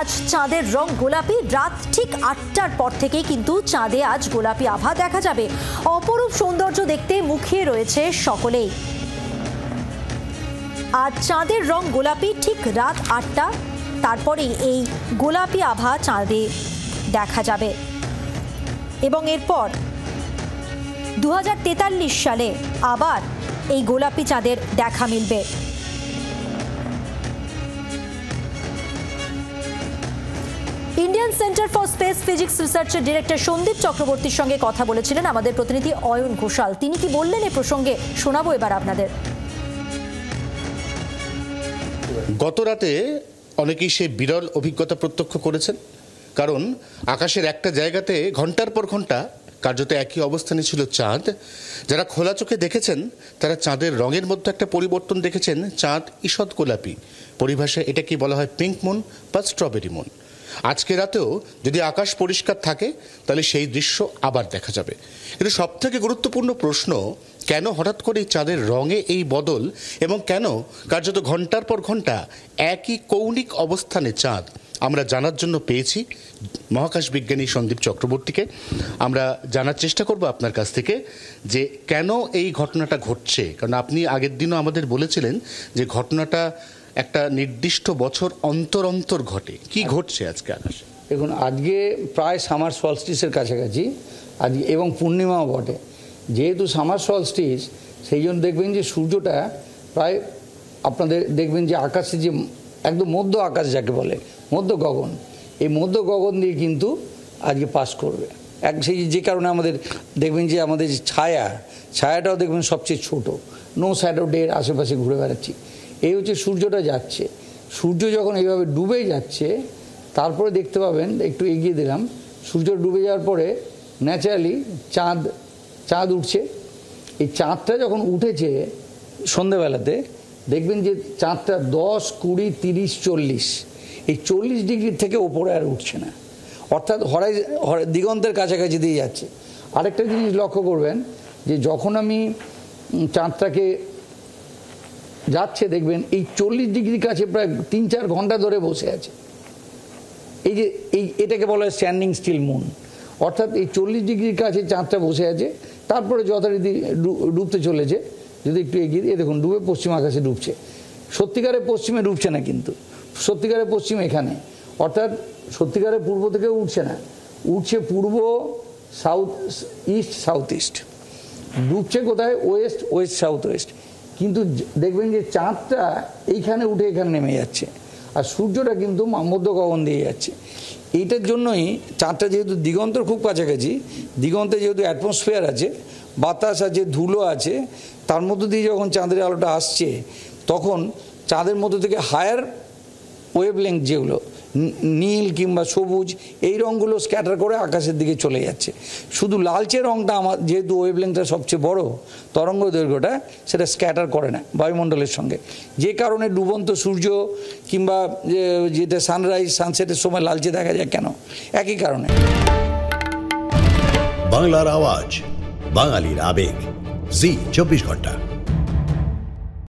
আজ চাঁদের রং গোলাপি। রাত ঠিক ৮টার পর থেকেই কিন্তু চাঁদে আজ গোলাপি আভা দেখা যাবে। অপরূপ সৌন্দর্য দেখতে মুখিয়ে রয়েছে সকলেই। আজ চাঁদের রং গোলাপি, ঠিক রাত ৮টা, তারপরেই এই গোলাপি আভা চাঁদে দেখা যাবে এবং এরপর 2043 সালে আবার এই গোলাপি চাঁদের দেখা মিলবে। Indian centre for space physics রিসার্চের ডিরেক্টর সন্দীপ চক্রবর্তীর সঙ্গে কথা বলেছিলেন আমাদের প্রতিনিধি অয়ন ঘোষাল। তিনি কি বললেন এই প্রসঙ্গে শোনাবো এবার আপনাদের। গত রাতে অনেকেই সেই বিরল অভিজ্ঞতা প্রত্যক্ষ করেছেন, কারণ আকাশের একটা জায়গাতে ঘন্টার পর ঘন্টা কার্যত একই অবস্থানে ছিল চাঁদ। যারা খোলা চোখে দেখেছেন তারা চাঁদের রঙের মধ্যে একটা পরিবর্তন দেখেছেন। চাঁদ ঈষৎ গোলাপি, পরিভাষায় এটাকে বলা হয় পিঙ্ক মুন বা স্ট্রবেরি মুন। আজকে রাতেও যদি আকাশ পরিষ্কার থাকে তাহলে সেই দৃশ্য আবার দেখা যাবে। কিন্তু সবথেকে গুরুত্বপূর্ণ প্রশ্ন, কেন হঠাৎ করে চাঁদের রঙে এই বদল এবং কেন কার্যত ঘন্টার পর ঘন্টা একই কৌণিক অবস্থানে চাঁদ? আমরা জানার জন্য পেয়েছি মহাকাশ বিজ্ঞানী সন্দীপ চক্রবর্তীকে। আমরা জানার চেষ্টা করব আপনার কাছ থেকে যে কেন এই ঘটনাটা ঘটছে, কারণ আপনি আগের দিনও আমাদের বলেছিলেন যে ঘটনাটা একটা নির্দিষ্ট বছর অন্তর অন্তর ঘটে। কি ঘটছে আজকে আকাশে? দেখুন, আজকে প্রায় সামার সলস্টিসের কাছাকাছি আজকে এবং পূর্ণিমাও বটে। যেহেতু সামার সলস্টিস, সেই জন্য দেখবেন যে সূর্যটা প্রায় আপনাদের দেখবেন যে আকাশে যে একদম মধ্য আকাশ যাকে বলে মধ্য গগন, এই মধ্য গগন দিয়ে কিন্তু আজকে পাস করবে। সেই যে কারণে আমাদের দেখবেন যে আমাদের যে ছায়াটাও দেখবেন সবচেয়ে ছোট, নো শ্যাডো ডের আশেপাশে ঘুরে বেড়াচ্ছি। এই হচ্ছে সূর্যটা যাচ্ছে। সূর্য যখন এইভাবে ডুবে যাচ্ছে তারপরে দেখতে পাবেন, একটু এগিয়ে দিলাম, সূর্য ডুবে যাওয়ার পরে ন্যাচারালি চাঁদ উঠছে। এই চাঁদটা যখন উঠেছে সন্ধেবেলাতে দেখবেন যে চাঁদটা 10, 20, 30, 40 এই 40 ডিগ্রির থেকে ওপরে আর উঠছে না, অর্থাৎ দিগন্তের কাছাকাছি দিয়ে যাচ্ছে। আরেকটা জিনিস লক্ষ্য করবেন যে যখন আমি চাঁদটাকে যাচ্ছে দেখবেন এই 40 ডিগ্রির কাছে প্রায় 3-4 ঘন্টা ধরে বসে আছে। এটাকে বলা হয় স্ট্যান্ডিং স্টিল মুন, অর্থাৎ এই 40 ডিগ্রির কাছে চাঁদটা বসে আছে, তারপরে যথারীতি ডুবতে চলেছে। যদি একটু এগিয়ে দিয়ে দেখুন, ডুবে পশ্চিম আকাশে ডুবছে। সত্যিকারের পশ্চিমে ডুবছে না, কিন্তু সত্যিকারের পশ্চিম এখানে, অর্থাৎ সত্যিকারের পূর্ব থেকেও উঠছে না, উঠছে পূর্ব, সাউথ ইস্ট, ডুবছে কোথায়? West south West. কিন্তু দেখবেন যে চাঁদটা এইখানে উঠে এখানে নেমে যাচ্ছে, আর সূর্যটা কিন্তু মধ্য গগন দিয়ে যাচ্ছে। এইটার জন্যই চাঁদটা যেহেতু দিগন্তর খুব কাছাকাছি, দিগন্তে যেহেতু অ্যাটমসফিয়ার আছে, বাতাস আছে, ধুলো আছে, তার মধ্য দিয়ে যখন চাঁদের আলোটা আসছে তখন চাঁদের মধ্য থেকে হায়ার ওয়েভলেংথ যেগুলো নীল কিংবা সবুজ, এই রঙগুলো স্ক্যাটার করে আকাশের দিকে চলে যাচ্ছে। শুধু লালচে রঙটা আমার যেহেতু ওয়েভলেংথটা সবচেয়ে বড়, তরঙ্গ দৈর্ঘ্যটা, সেটা স্ক্যাটার করে না বায়ুমণ্ডলের সঙ্গে, যে কারণে ডুবন্ত সূর্য কিংবা যেটা সানরাইজ সানসেটের সময় লালচে দেখা যায়। কেন? একই কারণে। বাংলার আওয়াজ, বাঙালির আবেগ, জি 24 ঘন্টা।